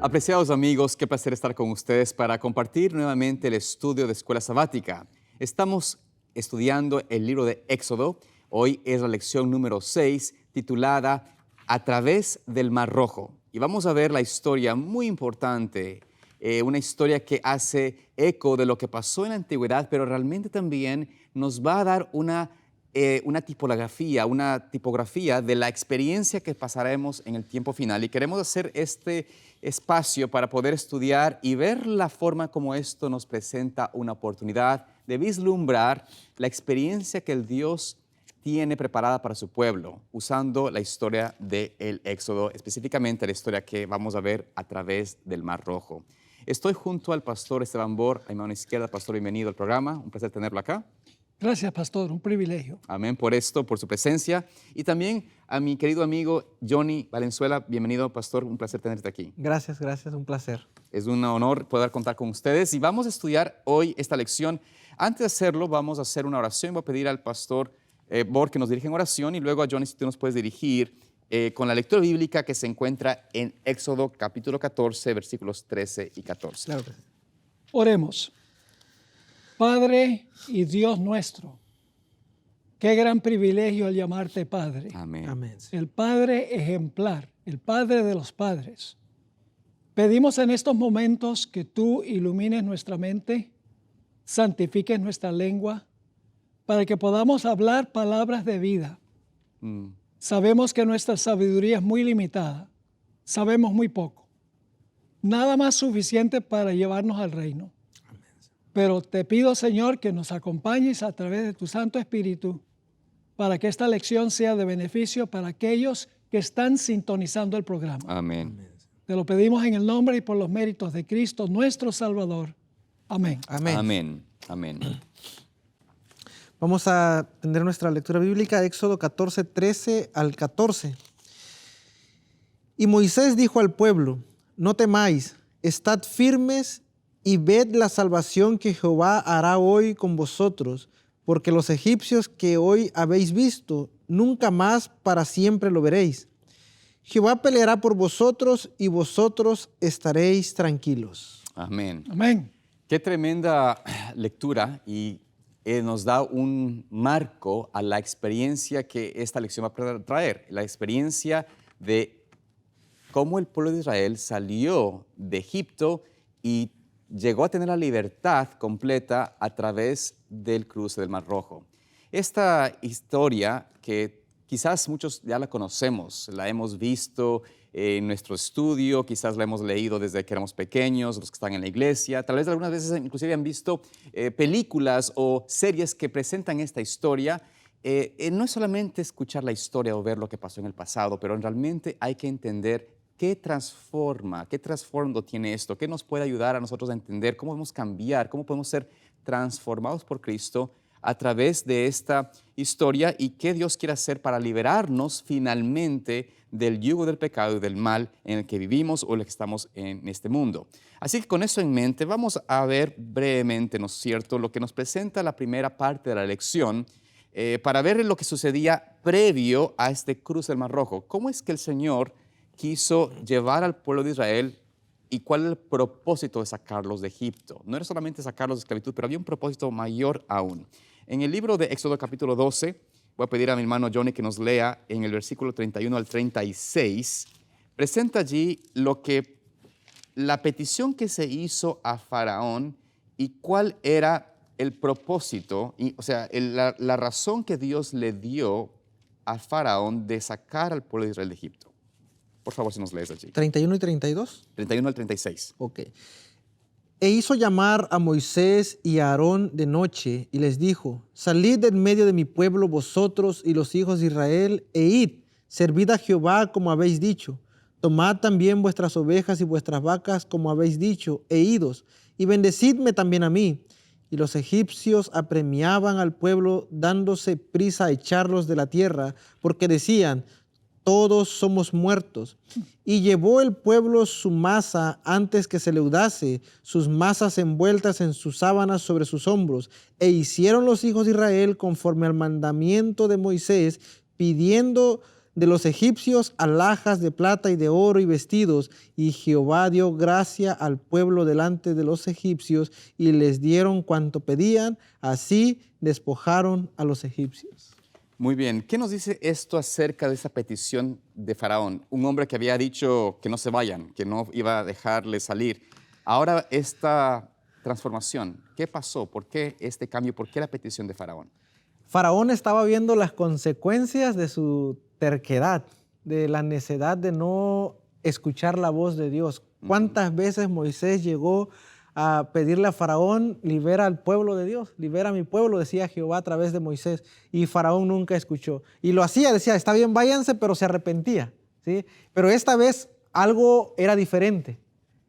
Apreciados amigos, qué placer estar con ustedes para compartir nuevamente el estudio de Escuela Sabática. Estamos estudiando el libro de Éxodo. Hoy es la lección número 6, titulada A través del Mar Rojo. Y vamos a ver la historia muy importante, una historia que hace eco de lo que pasó en la antigüedad, pero realmente también nos va a dar una tipografía de la experiencia que pasaremos en el tiempo final. Y queremos hacer este espacio para poder estudiar y ver la forma como esto nos presenta una oportunidad de vislumbrar la experiencia que el Dios tiene preparada para su pueblo, usando la historia del Éxodo, específicamente la historia que vamos a ver a través del Mar Rojo. Estoy junto al pastor Esteban Bor, a mi mano izquierda. Pastor, bienvenido al programa, un placer tenerlo acá. Gracias, pastor, un privilegio. Amén por esto, por su presencia. Y también a mi querido amigo Johnny Valenzuela, bienvenido, pastor, un placer tenerte aquí. Gracias, un placer. Es un honor poder contar con ustedes y vamos a estudiar hoy esta lección. Antes de hacerlo, vamos a hacer una oración. Voy a pedir al pastor Bor que nos dirija en oración y luego a Johnny si tú nos puedes dirigir con la lectura bíblica que se encuentra en Éxodo capítulo 14, versículos 13 y 14. Claro que sí. Oremos. Padre y Dios nuestro, qué gran privilegio al llamarte Padre. Amén. Amén. El Padre ejemplar, el Padre de los padres. Pedimos en estos momentos que tú ilumines nuestra mente, santifiques nuestra lengua, para que podamos hablar palabras de vida. Sabemos que nuestra sabiduría es muy limitada, sabemos muy poco. Nada más suficiente para llevarnos al reino. Pero te pido, Señor, que nos acompañes a través de tu Santo Espíritu para que esta lección sea de beneficio para aquellos que están sintonizando el programa. Amén. Te lo pedimos en el nombre y por los méritos de Cristo, nuestro Salvador. Amén. Amén. Amén. Amén. Vamos a tener nuestra lectura bíblica, Éxodo 14, 13 al 14. Y Moisés dijo al pueblo: no temáis, estad firmes y ved la salvación que Jehová hará hoy con vosotros, porque los egipcios que hoy habéis visto, nunca más para siempre lo veréis. Jehová peleará por vosotros y vosotros estaréis tranquilos. Amén. Amén. Qué tremenda lectura y nos da un marco a la experiencia que esta lección va a traer. La experiencia de cómo el pueblo de Israel salió de Egipto y llegó a tener la libertad completa a través del cruce del Mar Rojo. Esta historia que quizás muchos ya la conocemos, la hemos visto en nuestro estudio, quizás la hemos leído desde que éramos pequeños, los que están en la iglesia, tal vez algunas veces inclusive han visto películas o series que presentan esta historia. No es solamente escuchar la historia o ver lo que pasó en el pasado, pero realmente hay que entender qué trasfondo tiene esto, qué nos puede ayudar a nosotros a entender cómo podemos cambiar, cómo podemos ser transformados por Cristo a través de esta historia y qué Dios quiere hacer para liberarnos finalmente del yugo del pecado y del mal en el que vivimos o en el que estamos en este mundo. Así que con eso en mente vamos a ver brevemente, ¿no es cierto?, lo que nos presenta la primera parte de la lección para ver lo que sucedía previo a este cruce del Mar Rojo. ¿Cómo es que el Señor quiso llevar al pueblo de Israel y cuál es el propósito de sacarlos de Egipto? No era solamente sacarlos de esclavitud, pero había un propósito mayor aún. En el libro de Éxodo capítulo 12, voy a pedir a mi hermano Johnny que nos lea en el versículo 31 al 36, presenta allí la petición que se hizo a Faraón y cuál era el propósito, la razón que Dios le dio a Faraón de sacar al pueblo de Israel de Egipto. Por favor, si nos lees allí. 31 y 32. 31 al 36. Ok. E hizo llamar a Moisés y a Aarón de noche y les dijo: salid de en medio de mi pueblo vosotros y los hijos de Israel e id, servid a Jehová como habéis dicho. Tomad también vuestras ovejas y vuestras vacas como habéis dicho e idos, y bendecidme también a mí. Y los egipcios apremiaban al pueblo dándose prisa a echarlos de la tierra, porque decían: todos somos muertos. Y llevó el pueblo su masa antes que se leudase, sus masas envueltas en sus sábanas sobre sus hombros. E hicieron los hijos de Israel conforme al mandamiento de Moisés, pidiendo de los egipcios alhajas de plata y de oro y vestidos, y Jehová dio gracia al pueblo delante de los egipcios, y les dieron cuanto pedían, así despojaron a los egipcios. Muy bien, ¿qué nos dice esto acerca de esa petición de Faraón? Un hombre que había dicho que no se vayan, que no iba a dejarle salir. Ahora esta transformación, ¿qué pasó? ¿Por qué este cambio? ¿Por qué la petición de Faraón? Faraón estaba viendo las consecuencias de su terquedad, de la necedad de no escuchar la voz de Dios. ¿Cuántas veces Moisés llegó a pedirle a Faraón, libera al pueblo de Dios, libera a mi pueblo, decía Jehová a través de Moisés, y Faraón nunca escuchó? Y lo hacía, decía, está bien, váyanse, pero se arrepentía, ¿sí? Pero esta vez algo era diferente.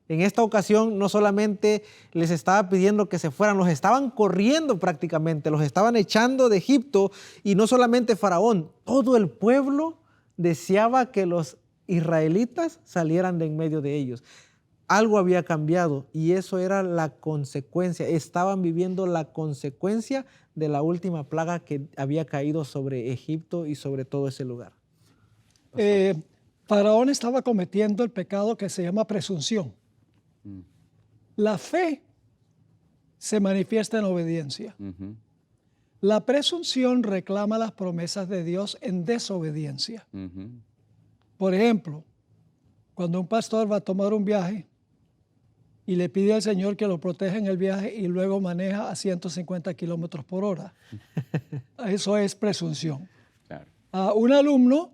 En esta ocasión no solamente les estaba pidiendo que se fueran, los estaban corriendo prácticamente, los estaban echando de Egipto, y no solamente Faraón, todo el pueblo deseaba que los israelitas salieran de en medio de ellos. Algo había cambiado y eso era la consecuencia. Estaban viviendo la consecuencia de la última plaga que había caído sobre Egipto y sobre todo ese lugar. Faraón estaba cometiendo el pecado que se llama presunción. La fe se manifiesta en obediencia. La presunción reclama las promesas de Dios en desobediencia. Por ejemplo, cuando un pastor va a tomar un viaje y le pide al Señor que lo proteja en el viaje y luego maneja a 150 kilómetros por hora. Eso es presunción. Claro. Un alumno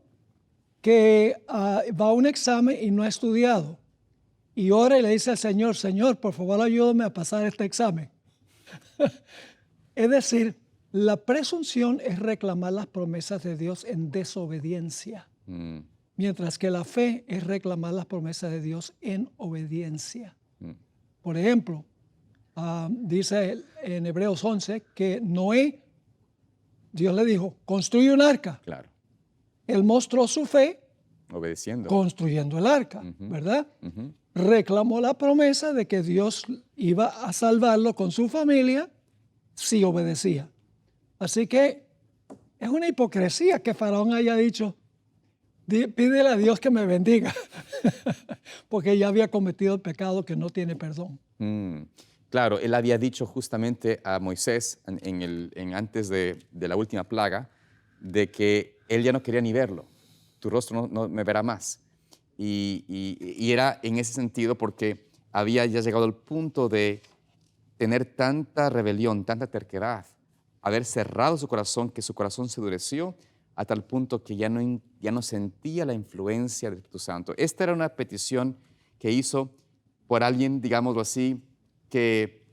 que va a un examen y no ha estudiado y ora y le dice al Señor, Señor, por favor ayúdame a pasar este examen. Es decir, la presunción es reclamar las promesas de Dios en desobediencia, mientras que la fe es reclamar las promesas de Dios en obediencia. Por ejemplo, dice en Hebreos 11 que Noé, Dios le dijo, construye un arca. Claro. Él mostró su fe Obedeciendo. construyendo el arca, ¿verdad? Reclamó la promesa de que Dios iba a salvarlo con su familia si obedecía. Así que es una hipocresía que Faraón haya dicho, pídele a Dios que me bendiga, porque ya había cometido el pecado que no tiene perdón. Claro, él había dicho justamente a Moisés antes de la última plaga de que él ya no quería ni verlo. Tu rostro no me verá más. Y era en ese sentido porque había ya llegado al punto de tener tanta rebelión, tanta terquedad, haber cerrado su corazón, que su corazón se endureció a tal punto que ya no sentía la influencia del Espíritu Santo. Esta era una petición que hizo por alguien, digámoslo así, que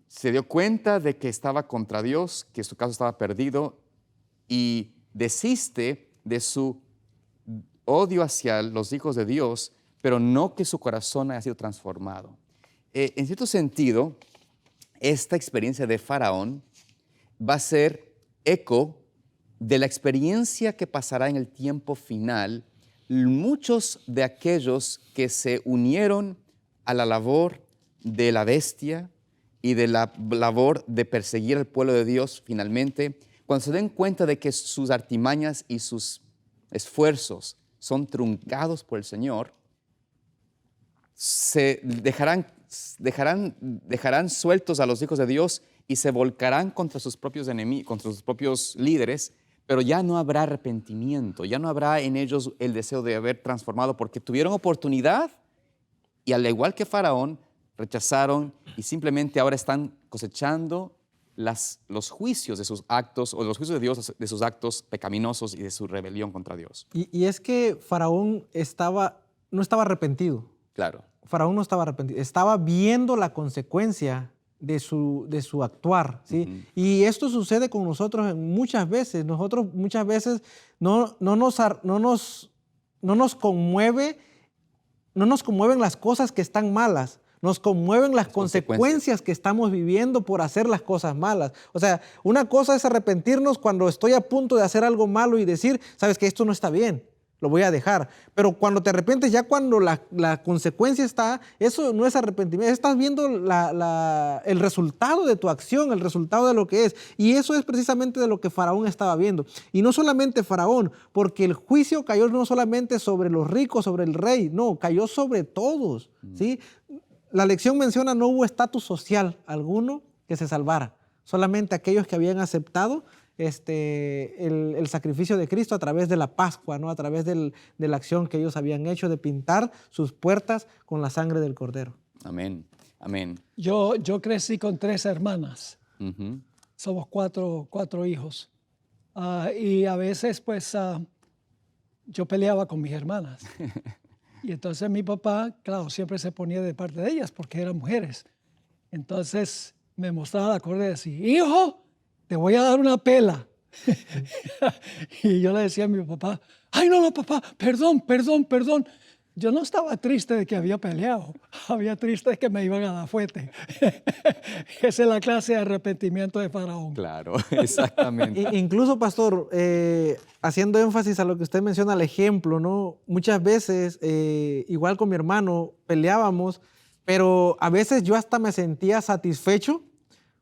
se dio cuenta de que estaba contra Dios, que su caso estaba perdido y desiste de su odio hacia los hijos de Dios, pero no que su corazón haya sido transformado. En cierto sentido, esta experiencia de Faraón va a ser eco de la experiencia que pasará en el tiempo final muchos de aquellos que se unieron a la labor de la bestia y de la labor de perseguir al pueblo de Dios finalmente, cuando se den cuenta de que sus artimañas y sus esfuerzos son truncados por el Señor, se dejarán sueltos a los hijos de Dios y se volcarán contra sus propios enemigos, contra sus propios líderes, pero ya no habrá arrepentimiento, ya no habrá en ellos el deseo de haber transformado, porque tuvieron oportunidad y al igual que Faraón, rechazaron y simplemente ahora están cosechando los juicios de sus actos, o los juicios de Dios de sus actos pecaminosos y de su rebelión contra Dios. Y es que Faraón no estaba arrepentido. Claro. Faraón no estaba arrepentido, estaba viendo la consecuencia de su actuar, ¿sí? Y esto sucede con nosotros muchas veces. Nosotros muchas veces no nos conmueven las cosas que están malas. Nos conmueven las consecuencias que estamos viviendo por hacer las cosas malas. O sea, una cosa es arrepentirnos cuando estoy a punto de hacer algo malo y decir, sabes que esto no está bien. lo voy a dejar. Pero cuando te arrepientes, ya cuando la consecuencia está, eso no es arrepentimiento, estás viendo el resultado de tu acción, el resultado de lo que es. Y eso es precisamente de lo que Faraón estaba viendo. Y no solamente Faraón, porque el juicio cayó no solamente sobre los ricos, sobre el rey, no, cayó sobre todos, ¿sí? La lección menciona no hubo estatus social alguno que se salvara, solamente aquellos que habían aceptado el sacrificio de Cristo a través de la Pascua, ¿no? A través de la acción que ellos habían hecho de pintar sus puertas con la sangre del Cordero. Amén, amén. Yo crecí con 3 hermanas. Ujú. Somos cuatro hijos. Y a veces, pues, yo peleaba con mis hermanas. Y entonces mi papá, claro, siempre se ponía de parte de ellas porque eran mujeres. Entonces me mostraba la correa y decía, hijo, te voy a dar una pela. Y yo le decía a mi papá, ay, no, papá, perdón. Yo no estaba triste de que había peleado, había triste de que me iban a dar fuerte. Esa es la clase de arrepentimiento de Faraón. Claro, exactamente. Incluso, pastor, haciendo énfasis a lo que usted menciona, al ejemplo, ¿no? Muchas veces, igual con mi hermano, peleábamos, pero a veces yo hasta me sentía satisfecho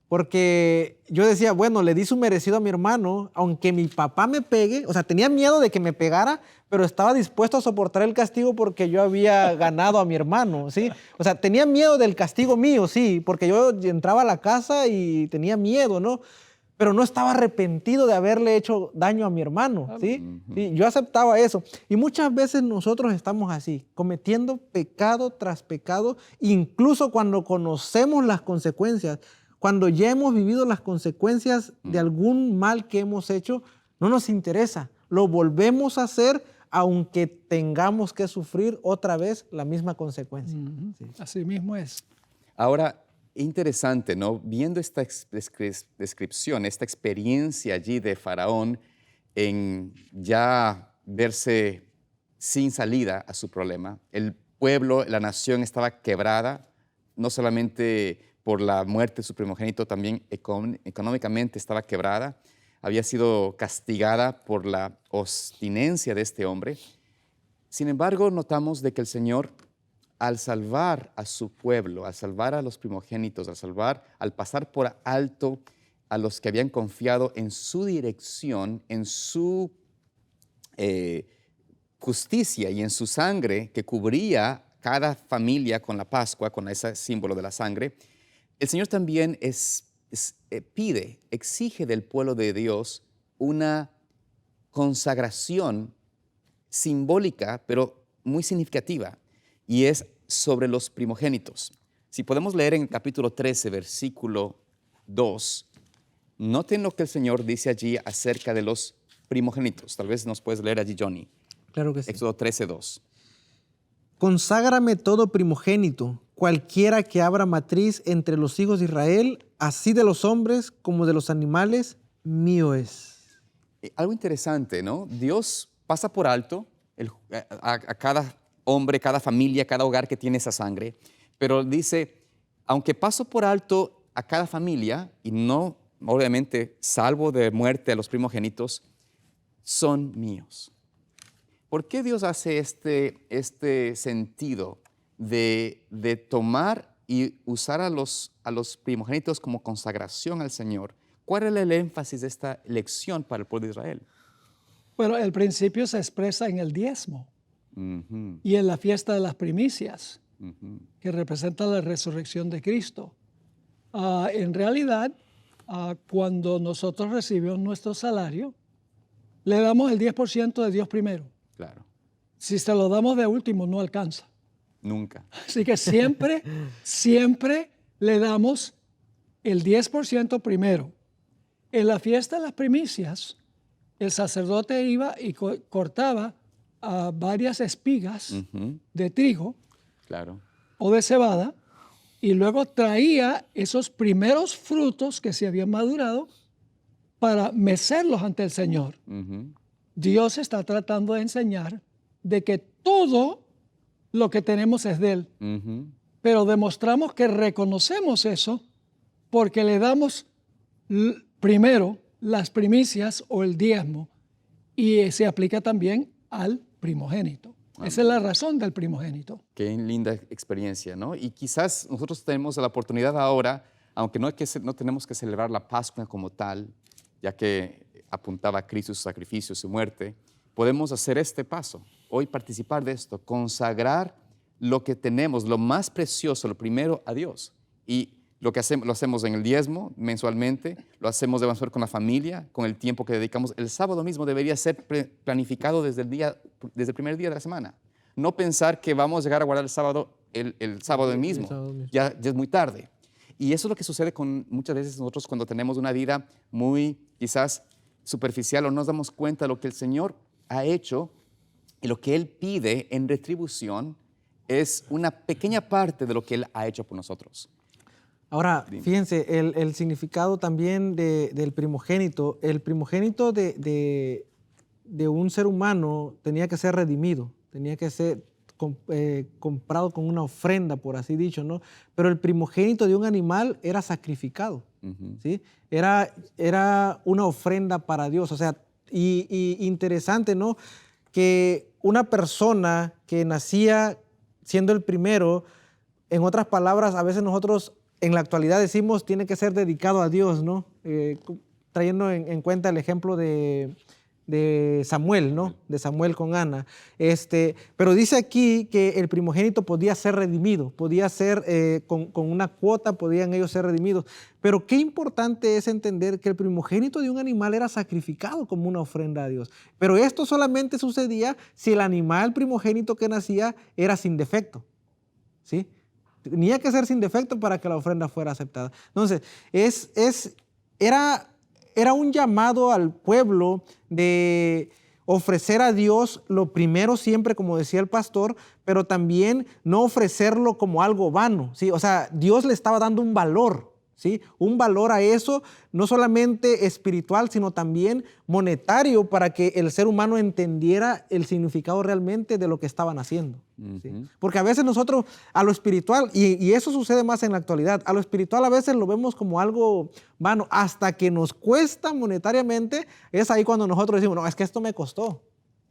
porque yo decía, bueno, le di su merecido a mi hermano, aunque mi papá me pegue, o sea, tenía miedo de que me pegara, pero estaba dispuesto a soportar el castigo porque yo había ganado a mi hermano, ¿sí? O sea, tenía miedo del castigo mío, sí, porque yo entraba a la casa y tenía miedo, ¿no? Pero no estaba arrepentido de haberle hecho daño a mi hermano, ¿sí? Sí, yo aceptaba eso. Y muchas veces nosotros estamos así, cometiendo pecado tras pecado, incluso cuando conocemos las consecuencias. Cuando ya hemos vivido las consecuencias de algún mal que hemos hecho, no nos interesa. Lo volvemos a hacer aunque tengamos que sufrir otra vez la misma consecuencia. Sí. Así mismo es. Ahora, interesante, ¿no? Viendo esta descripción, esta experiencia allí de Faraón en ya verse sin salida a su problema. El pueblo, la nación estaba quebrada, no solamente por la muerte de su primogénito, también económicamente estaba quebrada, había sido castigada por la obstinencia de este hombre. Sin embargo, notamos de que el Señor, al salvar a su pueblo, al salvar a los primogénitos, al pasar por alto a los que habían confiado en su dirección, en su justicia y en su sangre que cubría cada familia con la Pascua, con ese símbolo de la sangre, el Señor también exige del pueblo de Dios una consagración simbólica, pero muy significativa, y es sobre los primogénitos. Si podemos leer en capítulo 13, versículo 2, noten lo que el Señor dice allí acerca de los primogénitos. Tal vez nos puedes leer allí, Johnny. Claro que sí. Éxodo 13, 2. Conságrame todo primogénito, cualquiera que abra matriz entre los hijos de Israel, así de los hombres como de los animales, mío es. Algo interesante, ¿no? Dios pasa por alto a cada hombre, cada familia, cada hogar que tiene esa sangre, pero dice, aunque paso por alto a cada familia, y no, obviamente, salvo de muerte a los primogénitos, son míos. ¿Por qué Dios hace este sentido de tomar y usar a los primogénitos como consagración al Señor? ¿Cuál es el énfasis de esta elección para el pueblo de Israel? Bueno, el principio se expresa en el diezmo y en la fiesta de las primicias, que representa la resurrección de Cristo. En realidad, cuando nosotros recibimos nuestro salario, le damos el 10% de Dios primero. Claro. Si se lo damos de último, no alcanza. Nunca. Así que siempre le damos el 10% primero. En la fiesta de las primicias, el sacerdote iba y cortaba varias espigas de trigo, claro, o de cebada, y luego traía esos primeros frutos que se habían madurado para mecerlos ante el Señor. Dios está tratando de enseñar de que todo lo que tenemos es de Él. Pero demostramos que reconocemos eso porque le damos primero las primicias o el diezmo, y se aplica también al primogénito. Esa es la razón del primogénito. Qué linda experiencia, ¿no? Y quizás nosotros tenemos la oportunidad ahora, aunque no tenemos que celebrar la Pascua como tal, ya que apuntaba a Cristo, su sacrificio, su muerte, podemos hacer este paso, hoy participar de esto, consagrar lo que tenemos, lo más precioso, lo primero a Dios. Y lo hacemos en el diezmo mensualmente, lo hacemos de con la familia, con el tiempo que dedicamos. El sábado mismo debería ser planificado desde el primer día de la semana. No pensar que vamos a llegar a guardar el sábado el sábado mismo. Ya es muy tarde. Y eso es lo que sucede con muchas veces nosotros cuando tenemos una vida muy quizás superficial o no nos damos cuenta de lo que el Señor ha hecho y lo que Él pide en retribución es una pequeña parte de lo que Él ha hecho por nosotros. Ahora, fíjense, el significado también del primogénito. El primogénito de un ser humano tenía que ser redimido, tenía que ser comprado con una ofrenda, por así dicho, ¿no? Pero el primogénito de un animal era sacrificado, ¿sí? Era una ofrenda para Dios. O sea, y interesante, ¿no? Que una persona que nacía siendo el primero, en otras palabras, a veces nosotros en la actualidad decimos tiene que ser dedicado a Dios, ¿no? Trayendo en cuenta el ejemplo de Samuel, ¿no? De Samuel con Ana. Pero dice aquí que el primogénito podía ser redimido, podía ser con una cuota, podían ellos ser redimidos. Pero qué importante es entender que el primogénito de un animal era sacrificado como una ofrenda a Dios. Pero esto solamente sucedía si el animal primogénito que nacía era sin defecto, ¿sí? Tenía que ser sin defecto para que la ofrenda fuera aceptada. Entonces, era un llamado al pueblo de ofrecer a Dios lo primero siempre, como decía el pastor, pero también no ofrecerlo como algo vano, ¿sí? O sea, Dios le estaba dando un valor, ¿sí? Un valor a eso, no solamente espiritual, sino también monetario, para que el ser humano entendiera el significado realmente de lo que estaban haciendo, ¿sí? Porque a veces nosotros a lo espiritual, y eso sucede más en la actualidad, a lo espiritual a veces lo vemos como algo vano, hasta que nos cuesta monetariamente, es ahí cuando nosotros decimos, no, es que esto me costó,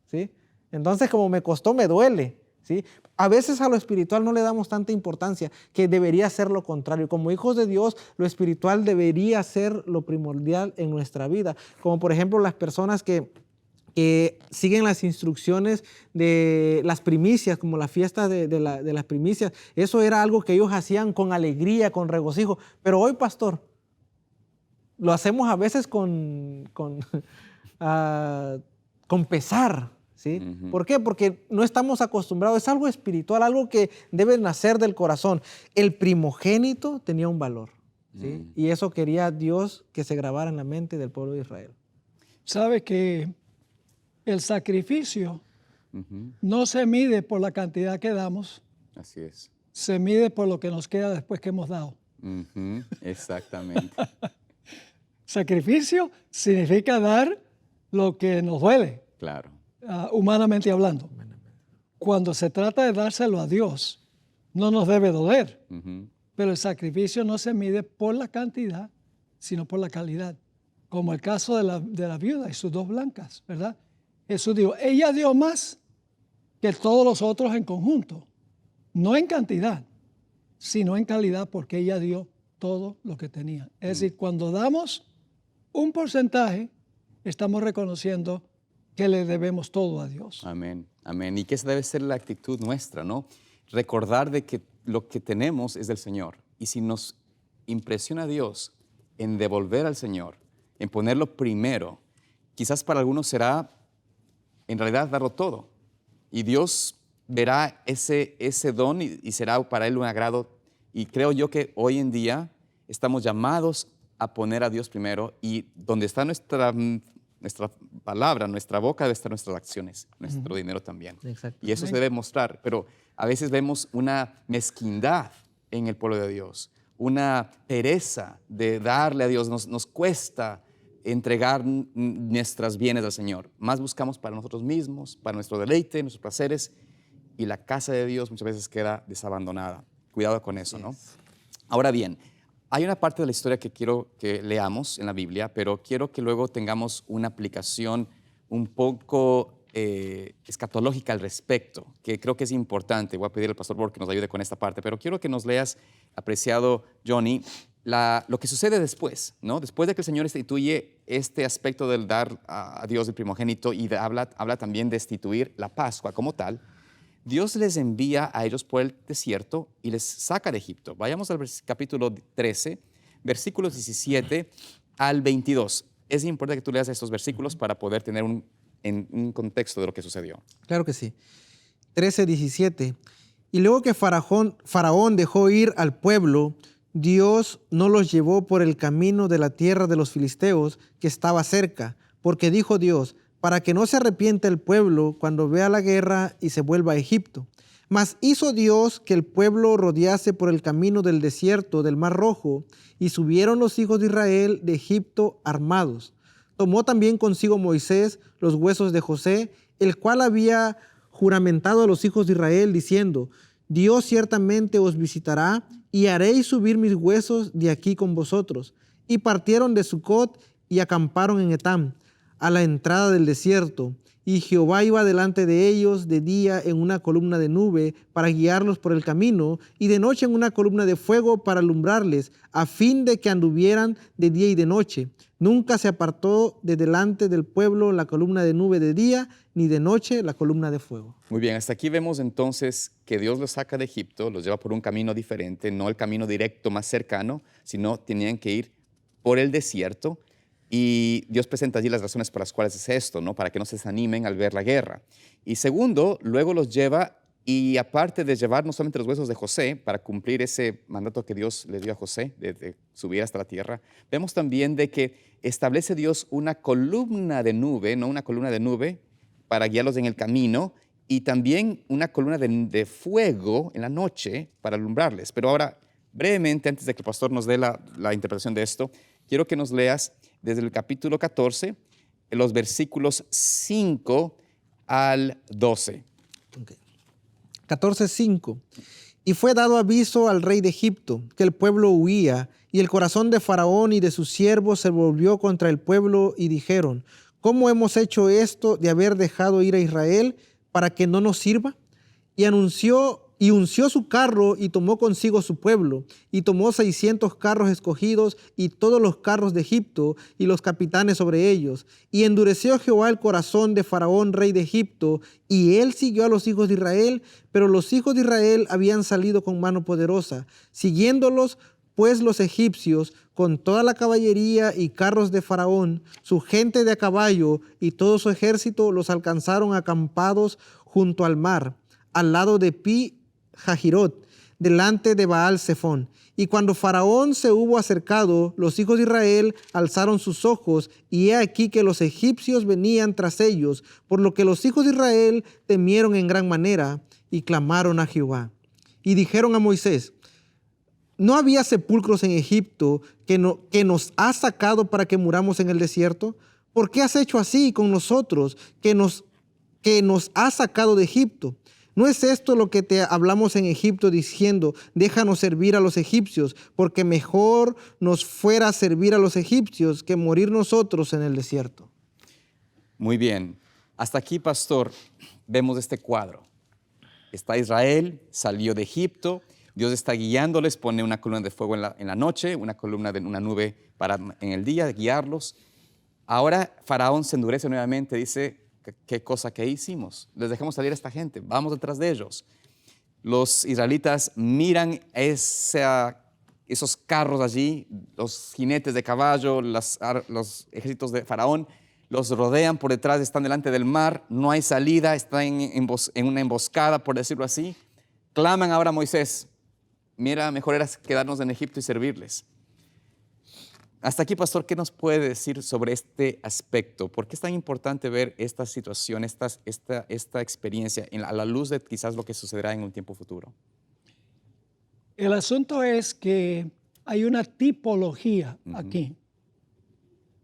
¿sí? Entonces, como me costó, me duele, ¿sí? A veces a lo espiritual no le damos tanta importancia, que debería ser lo contrario. Como hijos de Dios, lo espiritual debería ser lo primordial en nuestra vida. Como por ejemplo las personas que siguen las instrucciones de las primicias, como la fiesta de las primicias. Eso era algo que ellos hacían con alegría, con regocijo. Pero hoy, pastor, lo hacemos a veces con pesar, ¿sí? ¿Por qué? Porque no estamos acostumbrados. Es algo espiritual, algo que debe nacer del corazón. El primogénito tenía un valor, ¿sí? Y eso quería Dios que se grabara en la mente del pueblo de Israel. ¿Sabe que el sacrificio no se mide por la cantidad que damos? Así es. Se mide por lo que nos queda después que hemos dado. Exactamente. Sacrificio significa dar lo que nos duele. Claro. Humanamente hablando. Cuando se trata de dárselo a Dios, no nos debe doler. Pero el sacrificio no se mide por la cantidad, sino por la calidad. Como el caso de la viuda y sus dos blancas, ¿verdad? Jesús dijo, ella dio más que todos los otros en conjunto. No en cantidad, sino en calidad, porque ella dio todo lo que tenía. Es decir, cuando damos un porcentaje, estamos reconociendo que le debemos todo a Dios. Amén, amén. Y que esa debe ser la actitud nuestra, ¿no? Recordar de que lo que tenemos es del Señor. Y si nos impresiona Dios en devolver al Señor, en ponerlo primero, quizás para algunos será, en realidad, darlo todo. Y Dios verá ese don y será para Él un agrado. Y creo yo que hoy en día estamos llamados a poner a Dios primero, y donde está nuestra palabra, nuestra boca, debe estar nuestras acciones, nuestro dinero también. Y eso se debe mostrar, pero a veces vemos una mezquindad en el pueblo de Dios, una pereza de darle a Dios, nos cuesta entregar nuestras bienes al Señor. Más buscamos para nosotros mismos, para nuestro deleite, nuestros placeres, y la casa de Dios muchas veces queda desabandonada. Cuidado con eso, ¿no? Ahora bien, hay una parte de la historia que quiero que leamos en la Biblia, pero quiero que luego tengamos una aplicación un poco escatológica al respecto, que creo que es importante. Voy a pedir al pastor Borg que nos ayude con esta parte, pero quiero que nos leas, apreciado Johnny, lo que sucede después, ¿no? Después de que el Señor instituye este aspecto del dar a Dios el primogénito y habla también de instituir la Pascua como tal, Dios les envía a ellos por el desierto y les saca de Egipto. Vayamos al capítulo 13, versículos 17 al 22. Es importante que tú leas estos versículos para poder tener un contexto de lo que sucedió. Claro que sí. 13:17. Y luego que Faraón dejó ir al pueblo, Dios no los llevó por el camino de la tierra de los filisteos que estaba cerca, porque dijo Dios, para que no se arrepienta el pueblo cuando vea la guerra y se vuelva a Egipto. Mas hizo Dios que el pueblo rodease por el camino del desierto del Mar Rojo, y subieron los hijos de Israel de Egipto armados. Tomó también consigo Moisés los huesos de José, el cual había juramentado a los hijos de Israel, diciendo, Dios ciertamente os visitará, y haréis subir mis huesos de aquí con vosotros. Y partieron de Sucot y acamparon en Etam, a la entrada del desierto. Y Jehová iba delante de ellos de día en una columna de nube para guiarlos por el camino, y de noche en una columna de fuego para alumbrarles, a fin de que anduvieran de día y de noche. Nunca se apartó de delante del pueblo la columna de nube de día, ni de noche la columna de fuego. Muy bien, hasta aquí vemos entonces que Dios los saca de Egipto, los lleva por un camino diferente, no el camino directo más cercano, sino tenían que ir por el desierto. Y Dios presenta allí las razones por las cuales es esto, ¿no? Para que no se desanimen al ver la guerra. Y segundo, luego los lleva, y aparte de llevar no solamente los huesos de José, para cumplir ese mandato que Dios le dio a José, de subir hasta la tierra, vemos también de que establece Dios una columna de nube, no una columna de nube, para guiarlos en el camino, y también una columna de fuego en la noche para alumbrarles. Pero ahora, brevemente, antes de que el pastor nos dé la interpretación de esto, quiero que nos leas desde el capítulo 14, los versículos 5 al 12. Okay. 14:5. Y fue dado aviso al rey de Egipto que el pueblo huía, y el corazón de Faraón y de sus siervos se volvió contra el pueblo, y dijeron, ¿cómo hemos hecho esto de haber dejado ir a Israel para que no nos sirva? Y unció su carro y tomó consigo su pueblo, y tomó 600 carros escogidos y todos los carros de Egipto y los capitanes sobre ellos. Y endureció Jehová el corazón de Faraón, rey de Egipto, y él siguió a los hijos de Israel, pero los hijos de Israel habían salido con mano poderosa, siguiéndolos pues los egipcios con toda la caballería y carros de Faraón, su gente de a caballo y todo su ejército los alcanzaron acampados junto al mar, al lado de Pi-Hahirot, delante de Baal-Zephón. Y cuando Faraón se hubo acercado, los hijos de Israel alzaron sus ojos, y he aquí que los egipcios venían tras ellos, por lo que los hijos de Israel temieron en gran manera y clamaron a Jehová. Y dijeron a Moisés, ¿no había sepulcros en Egipto que nos has sacado para que muramos en el desierto? ¿Por qué has hecho así con nosotros que nos has sacado de Egipto? ¿No es esto lo que te hablamos en Egipto diciendo, déjanos servir a los egipcios, porque mejor nos fuera servir a los egipcios que morir nosotros en el desierto? Muy bien. Hasta aquí, pastor, vemos este cuadro. Está Israel, salió de Egipto, Dios está guiándoles, pone una columna de fuego en la noche, una columna de una nube en el día, guiarlos. Ahora Faraón se endurece nuevamente, dice, ¿qué cosa que hicimos? Les dejamos salir a esta gente, vamos detrás de ellos. Los israelitas miran esos carros allí, los jinetes de caballo, los ejércitos de Faraón, los rodean por detrás, están delante del mar, no hay salida, están en una emboscada, por decirlo así. Claman ahora a Moisés, mira, mejor era quedarnos en Egipto y servirles. Hasta aquí, pastor, ¿qué nos puede decir sobre este aspecto? ¿Por qué es tan importante ver esta situación, esta experiencia a la luz de quizás lo que sucederá en un tiempo futuro? El asunto es que hay una tipología aquí.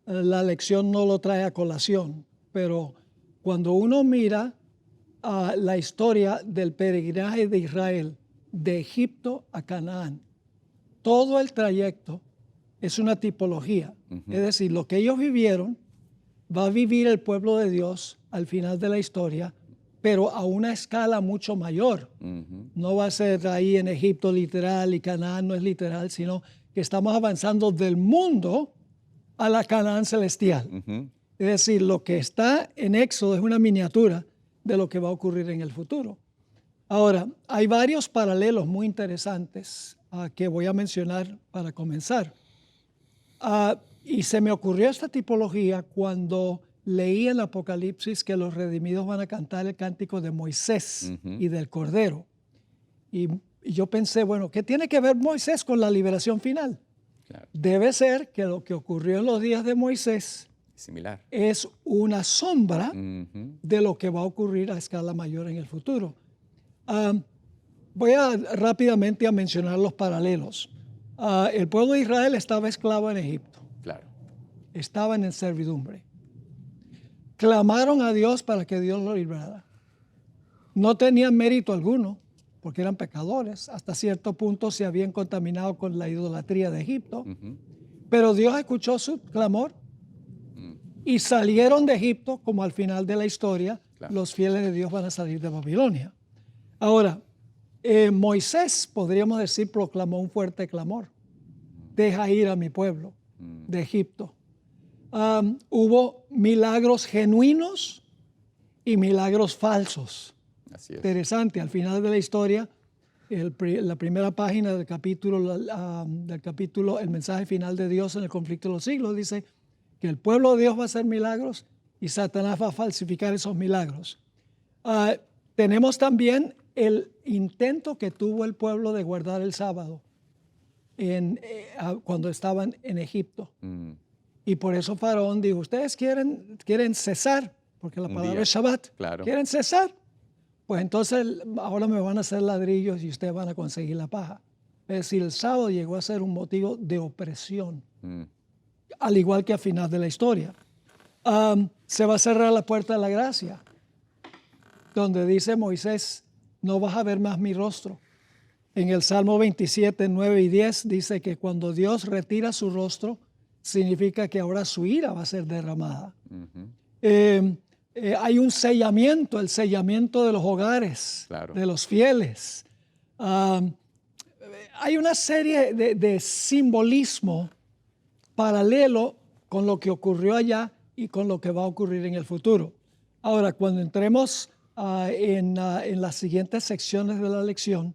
La lección no lo trae a colación, pero cuando uno mira la historia del peregrinaje de Israel de Egipto a Canaán, todo el trayecto es una tipología. Es decir, lo que ellos vivieron, va a vivir el pueblo de Dios al final de la historia, pero a una escala mucho mayor. No va a ser ahí en Egipto literal y Canaán no es literal, sino que estamos avanzando del mundo a la Canaán celestial. Es decir, lo que está en Éxodo es una miniatura de lo que va a ocurrir en el futuro. Ahora, hay varios paralelos muy interesantes que voy a mencionar para comenzar. Y se me ocurrió esta tipología cuando leí en Apocalipsis que los redimidos van a cantar el cántico de Moisés y del Cordero. Y yo pensé, bueno, ¿qué tiene que ver Moisés con la liberación final? Claro. Debe ser que lo que ocurrió en los días de Moisés Similar. es una sombra de lo que va a ocurrir a escala mayor en el futuro. Voy rápidamente a mencionar los paralelos. El pueblo de Israel estaba esclavo en Egipto. Claro. Estaban en servidumbre. Clamaron a Dios para que Dios los librara. No tenían mérito alguno, porque eran pecadores. Hasta cierto punto se habían contaminado con la idolatría de Egipto. Pero Dios escuchó su clamor y salieron de Egipto, como al final de la historia, los fieles de Dios van a salir de Babilonia. Ahora, Moisés, podríamos decir, proclamó un fuerte clamor. Deja ir a mi pueblo de Egipto. Hubo milagros genuinos y milagros falsos. Así es. Interesante, al final de la historia, la primera página del capítulo, el mensaje final de Dios en el conflicto de los siglos, dice que el pueblo de Dios va a hacer milagros y Satanás va a falsificar esos milagros. Tenemos también el intento que tuvo el pueblo de guardar el sábado cuando estaban en Egipto. Y por eso Faraón dijo, ustedes quieren cesar, porque la palabra es Shabbat. Claro. ¿Quieren cesar? Pues entonces ahora me van a hacer ladrillos y ustedes van a conseguir la paja. Es decir, el sábado llegó a ser un motivo de opresión, al igual que al final de la historia. Se va a cerrar la puerta de la gracia, donde dice Moisés, no vas a ver más mi rostro. En el Salmo 27, 9 y 10 dice que cuando Dios retira su rostro, significa que ahora su ira va a ser derramada. Hay un sellamiento, el sellamiento de los hogares, de los fieles. Hay una serie de simbolismo paralelo con lo que ocurrió allá y con lo que va a ocurrir en el futuro. Ahora, cuando entremos en las siguientes secciones de la lección,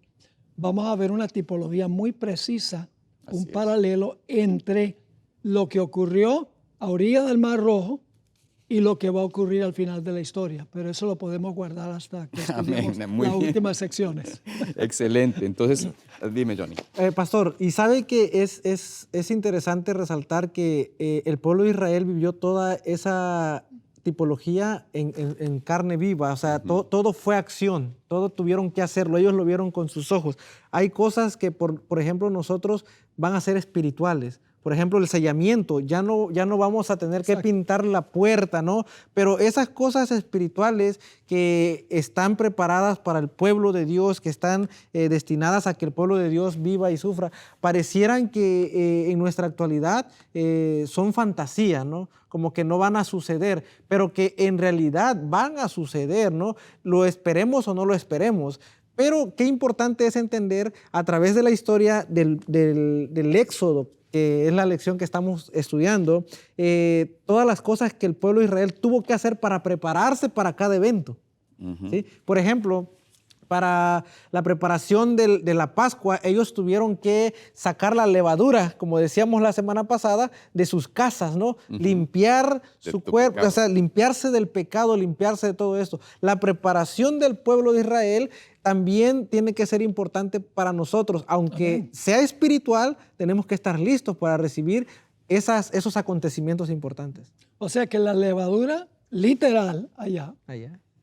vamos a ver una tipología muy precisa, un paralelo entre lo que ocurrió a orillas del Mar Rojo y lo que va a ocurrir al final de la historia. Pero eso lo podemos guardar hasta que estudiemos las últimas secciones. Excelente. Entonces, dime, Johnny. Pastor, y sabe que es interesante resaltar que el pueblo de Israel vivió toda esa tipología en carne viva, o sea, todo fue acción, todo tuvieron que hacerlo, ellos lo vieron con sus ojos. Hay cosas que, por ejemplo, nosotros van a ser espirituales. Por ejemplo, el sellamiento, ya no vamos a tener que pintar la puerta, ¿no? Pero esas cosas espirituales que están preparadas para el pueblo de Dios, que están destinadas a que el pueblo de Dios viva y sufra, parecieran que en nuestra actualidad son fantasía, ¿no? Como que no van a suceder, pero que en realidad van a suceder, ¿no? Lo esperemos o no lo esperemos. Pero qué importante es entender a través de la historia del Éxodo, que es la lección que estamos estudiando, todas las cosas que el pueblo de Israel tuvo que hacer para prepararse para cada evento. ¿Sí? Por ejemplo, para la preparación de la Pascua, ellos tuvieron que sacar la levadura, como decíamos la semana pasada, de sus casas, ¿no? Limpiar su cuerpo, o sea, limpiarse del pecado, limpiarse de todo esto. La preparación del pueblo de Israel también tiene que ser importante para nosotros. Aunque sea espiritual, tenemos que estar listos para recibir esos acontecimientos importantes. O sea que la levadura literal allá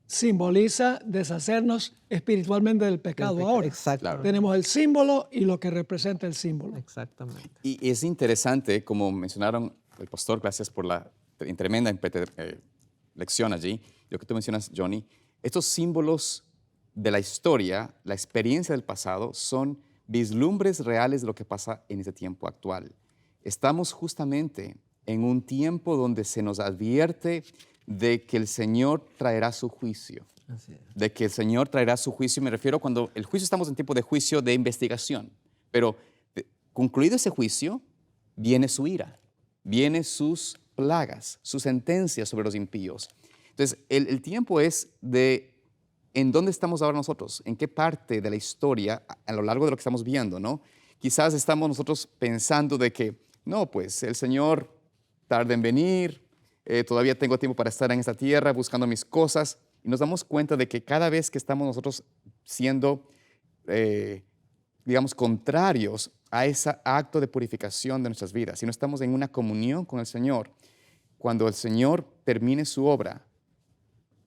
simboliza deshacernos espiritualmente del pecado ahora. Exacto. Tenemos el símbolo y lo que representa el símbolo. Exactamente. Y es interesante, como mencionaron el pastor, gracias por la tremenda lección allí, lo que tú mencionas, Johnny, estos símbolos de la historia, la experiencia del pasado, son vislumbres reales de lo que pasa en este tiempo actual. Estamos justamente en un tiempo donde se nos advierte de que el Señor traerá su juicio. Así es. De que el Señor traerá su juicio, me refiero cuando el juicio estamos en tiempo de juicio de investigación, pero concluido ese juicio, viene su ira, viene sus plagas, su sentencia sobre los impíos. Entonces, el tiempo es de en dónde estamos ahora nosotros, en qué parte de la historia a lo largo de lo que estamos viendo, ¿no? Quizás estamos nosotros pensando de que, no, pues el Señor tarda en venir, todavía tengo tiempo para estar en esta tierra buscando mis cosas, y nos damos cuenta de que cada vez que estamos nosotros siendo, digamos, contrarios a ese acto de purificación de nuestras vidas, si no estamos en una comunión con el Señor, cuando el Señor termine su obra,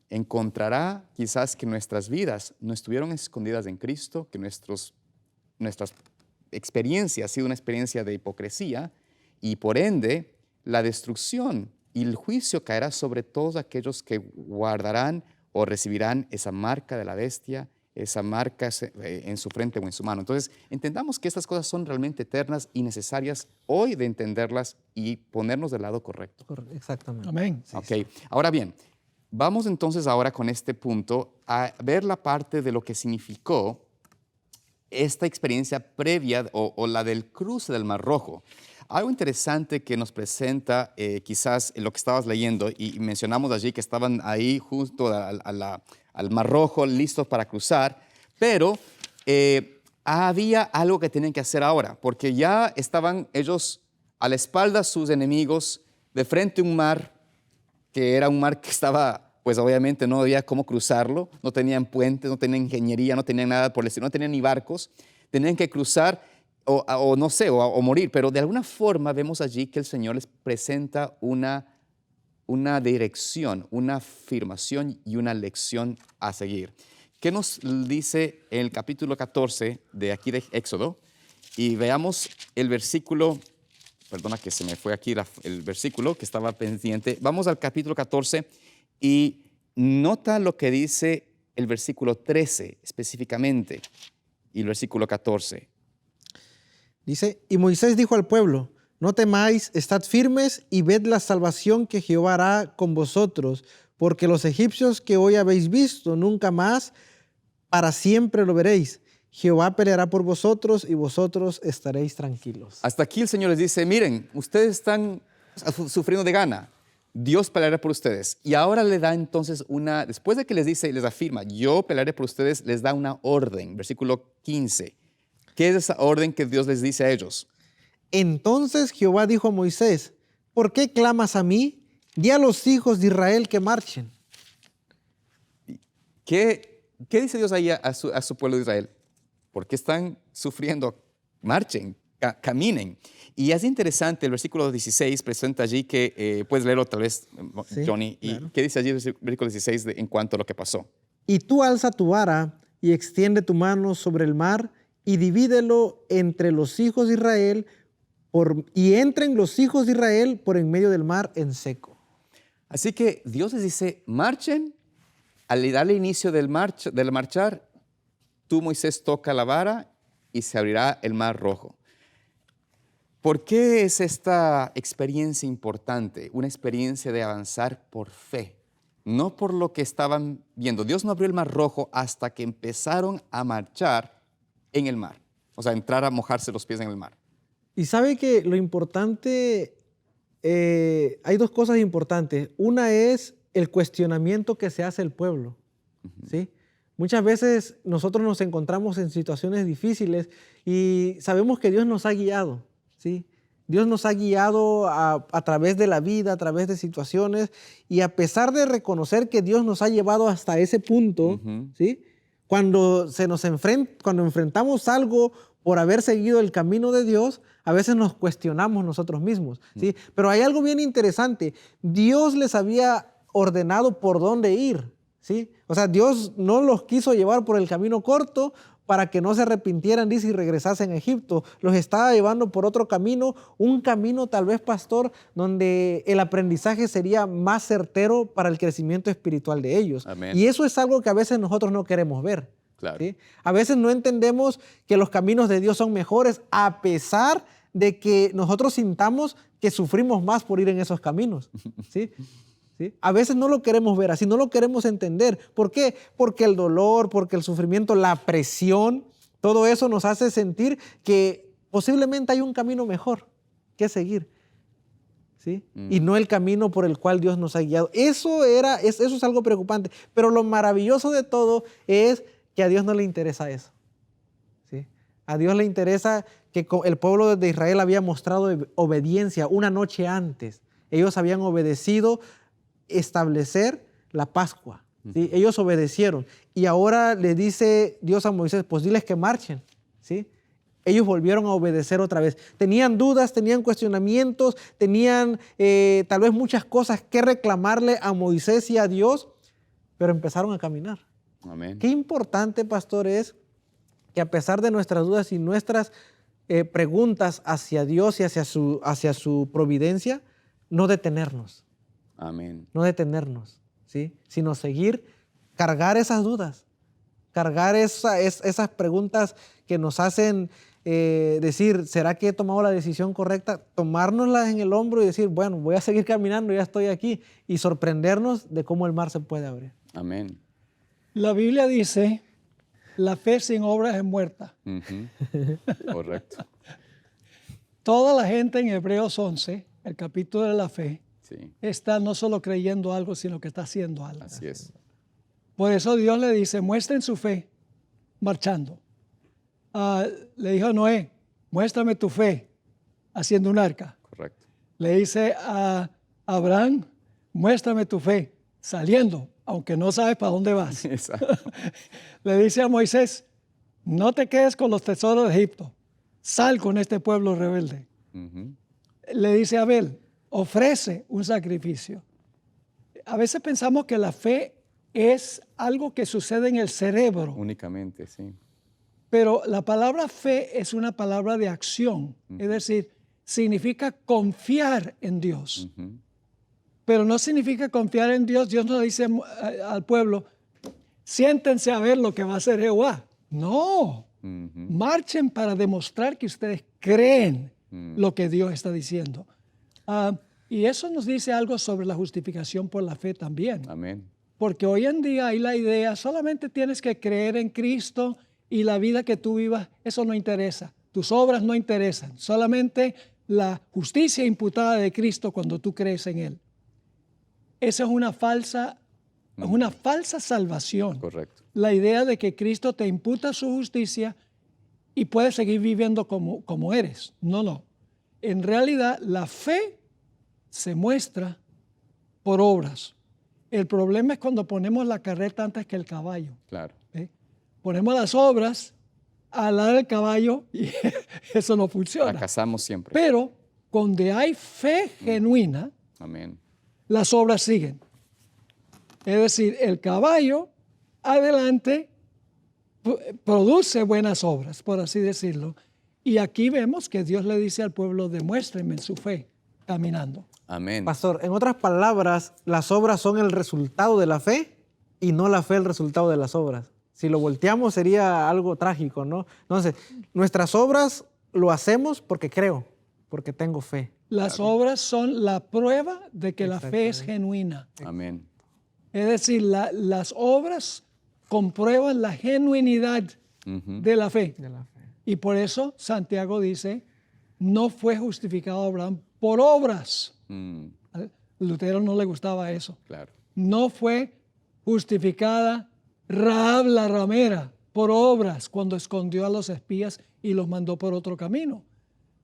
encontrará quizás que nuestras vidas no estuvieron escondidas en Cristo, que nuestras experiencia ha sido una experiencia de hipocresía y por ende la destrucción y el juicio caerá sobre todos aquellos que guardarán o recibirán esa marca de la bestia, esa marca en su frente o en su mano. Entonces, entendamos que estas cosas son realmente eternas y necesarias hoy de entenderlas y ponernos del lado correcto. Exactamente. Amén. Sí, Ok, ahora bien, vamos entonces ahora con este punto a ver la parte de lo que significó esta experiencia previa o la del cruce del Mar Rojo. Algo interesante que nos presenta quizás en lo que estabas leyendo y mencionamos allí que estaban ahí junto al Mar Rojo listos para cruzar, pero había algo que tenían que hacer ahora, porque ya estaban ellos a la espalda sus enemigos, de frente a un mar que era un mar que estaba, pues obviamente no había cómo cruzarlo, no tenían puentes, no tenían ingeniería, no tenían nada por el estilo, no tenían ni barcos, tenían que cruzar o no sé, o morir, pero de alguna forma vemos allí que el Señor les presenta una dirección, una afirmación y una lección a seguir. ¿Qué nos dice en el capítulo 14 de aquí de Éxodo? Y veamos el versículo, perdona que se me fue aquí el versículo que estaba pendiente. Vamos al capítulo 14 y nota lo que dice el versículo 13 específicamente y el versículo 14. Dice, y Moisés dijo al pueblo, no temáis, estad firmes y ved la salvación que Jehová hará con vosotros, porque los egipcios que hoy habéis visto, nunca más, para siempre lo veréis. Jehová peleará por vosotros y vosotros estaréis tranquilos. Hasta aquí el Señor les dice, miren, ustedes están sufriendo de gana, Dios peleará por ustedes. Y ahora le da entonces después de que les dice y les afirma, yo pelearé por ustedes, les da una orden, versículo 15. ¿Qué es esa orden que Dios les dice a ellos? Entonces Jehová dijo a Moisés, ¿por qué clamas a mí? Di a los hijos de Israel que marchen. ¿Qué dice Dios ahí a su pueblo de Israel? ¿Por qué están sufriendo? Marchen, caminen. Y es interesante, el versículo 16 presenta allí que, puedes leerlo tal vez, Sí, Johnny, claro. ¿y qué dice allí el versículo 16 en cuanto a lo que pasó? Y tú alza tu vara y extiende tu mano sobre el mar y divídelo entre los hijos de Israel y entren los hijos de Israel por en medio del mar en seco. Así que Dios les dice, marchen, al darle inicio del marchar, tú, Moisés, toca la vara y se abrirá el mar rojo. ¿Por qué es esta experiencia importante? Una experiencia de avanzar por fe, no por lo que estaban viendo. Dios no abrió el mar rojo hasta que empezaron a marchar en el mar, o sea, entrar a mojarse los pies en el mar. Y sabe que lo importante, hay dos cosas importantes. Una es el cuestionamiento que se hace el pueblo, ¿sí? Muchas veces nosotros nos encontramos en situaciones difíciles y sabemos que Dios nos ha guiado, ¿sí? Dios nos ha guiado a través de la vida, a través de situaciones, y a pesar de reconocer que Dios nos ha llevado hasta ese punto, ¿sí? Cuando enfrentamos algo por haber seguido el camino de Dios, a veces nos cuestionamos nosotros mismos, ¿sí? Pero hay algo bien interesante. Dios les había ordenado por dónde ir, ¿sí? O sea, Dios no los quiso llevar por el camino corto para que no se arrepintieran, dice, y regresasen a Egipto. Los estaba llevando por otro camino, un camino tal vez, pastor, donde el aprendizaje sería más certero para el crecimiento espiritual de ellos. Amén. Y eso es algo que a veces nosotros no queremos ver. Claro. ¿Sí? A veces no entendemos que los caminos de Dios son mejores, a pesar de que nosotros sintamos que sufrimos más por ir en esos caminos, ¿sí? ¿sí? A veces no lo queremos ver así, no lo queremos entender. ¿Por qué? Porque el dolor, porque el sufrimiento, la presión, todo eso nos hace sentir que posiblemente hay un camino mejor que seguir, ¿sí? Y no el camino por el cual Dios nos ha guiado. Eso es algo preocupante. Pero lo maravilloso de todo es que a Dios no le interesa eso, ¿sí? A Dios le interesa que el pueblo de Israel había mostrado obediencia una noche antes. Ellos habían obedecido establecer la Pascua, ¿sí? Ellos obedecieron. Y ahora le dice Dios a Moisés, pues diles que marchen, ¿sí? Ellos volvieron a obedecer otra vez. Tenían dudas, tenían cuestionamientos, tenían tal vez muchas cosas que reclamarle a Moisés y a Dios, pero empezaron a caminar. Amén. Qué importante, pastor, es que a pesar de nuestras dudas y nuestras preguntas hacia Dios y hacia su providencia, no detenernos. Amén. No detenernos, ¿sí? Sino seguir, cargar esas dudas, cargar esas preguntas que nos hacen decir, ¿será que he tomado la decisión correcta? Tomárnoslas en el hombro y decir, bueno, voy a seguir caminando, ya estoy aquí, y sorprendernos de cómo el mar se puede abrir. Amén. La Biblia dice, la fe sin obras es muerta. Correcto. Toda la gente en Hebreos 11, el capítulo de la fe, Sí, está no solo creyendo algo, sino que está haciendo algo. así es. Por eso Dios le dice, muestren su fe marchando. Le dijo a Noé, muéstrame tu fe haciendo un arca. Correcto. Le dice a Abraham, muéstrame tu fe saliendo, aunque no sabes para dónde vas. Exacto. Le dice a Moisés, no te quedes con los tesoros de Egipto, sal con este pueblo rebelde. Le dice a Abel, ofrece un sacrificio. A veces pensamos que la fe es algo que sucede en el cerebro, Únicamente, sí. pero la palabra fe es una palabra de acción, es decir, significa confiar en Dios. Pero no significa confiar en Dios. Dios no dice al pueblo, siéntense a ver lo que va a hacer Jehová. No, marchen para demostrar que ustedes creen lo que Dios está diciendo. Y eso nos dice algo sobre la justificación por la fe también. Amén. Porque hoy en día hay la idea, solamente tienes que creer en Cristo y la vida que tú vivas, eso no interesa. Tus obras no interesan, solamente la justicia imputada de Cristo cuando tú crees en Él. Esa es una falsa salvación. Correcto. La idea de que Cristo te imputa su justicia y puedes seguir viviendo como eres. No. En realidad, la fe se muestra por obras. El problema es cuando ponemos la carreta antes que el caballo. Claro. Ponemos las obras al lado del caballo y eso no funciona. Fracasamos siempre. Pero donde hay fe genuina, Amén. las obras siguen. Es decir, el caballo adelante produce buenas obras, por así decirlo. Y aquí vemos que Dios le dice al pueblo, demuéstrenme su fe caminando. Amén. Pastor, en otras palabras, las obras son el resultado de la fe y no la fe el resultado de las obras. Si lo volteamos sería algo trágico, ¿no? Entonces, nuestras obras lo hacemos porque creo, porque tengo fe. Las obras son la prueba de que la fe es genuina. Amén. Es decir, las obras comprueban la genuinidad de la fe. Y por eso Santiago dice, no fue justificado Abraham por obras. A Lutero no le gustaba eso. Claro. No fue justificada Rahab la ramera por obras cuando escondió a los espías y los mandó por otro camino.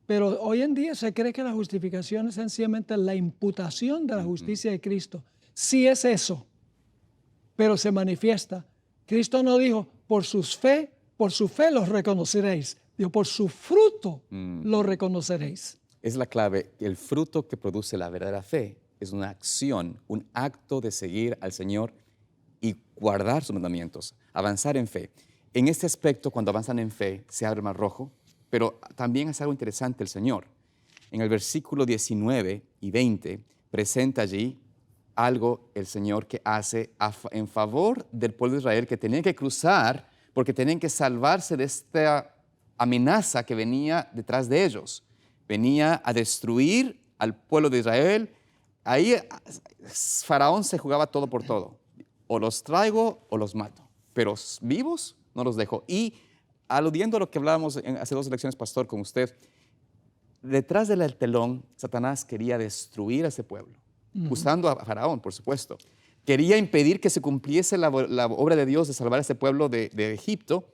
Pero hoy en día se cree que la justificación es sencillamente la imputación de la justicia de Cristo. Sí es eso, pero se manifiesta. Cristo no dijo, por su fe los reconoceréis. Dijo, por su fruto los reconoceréis. Es la clave. El fruto que produce la verdadera fe es una acción, un acto de seguir al Señor y guardar sus mandamientos, avanzar en fe. En este aspecto, cuando avanzan en fe, se abre el mar rojo, pero también es algo interesante el Señor. En el versículo 19 y 20 presenta allí algo el Señor que hace en favor del pueblo de Israel que tenían que cruzar porque tenían que salvarse de esta amenaza que venía detrás de ellos. Venía a destruir al pueblo de Israel ahí Faraón se jugaba todo por todo. O los traigo o los mato. Pero vivos no los dejo. Y aludiendo a lo que hablábamos hace 2 lecciones, pastor, con usted, detrás del telón, Satanás quería destruir a ese pueblo, usando a Faraón, por supuesto. Quería impedir que se cumpliese la obra de Dios de salvar a ese pueblo de Egipto.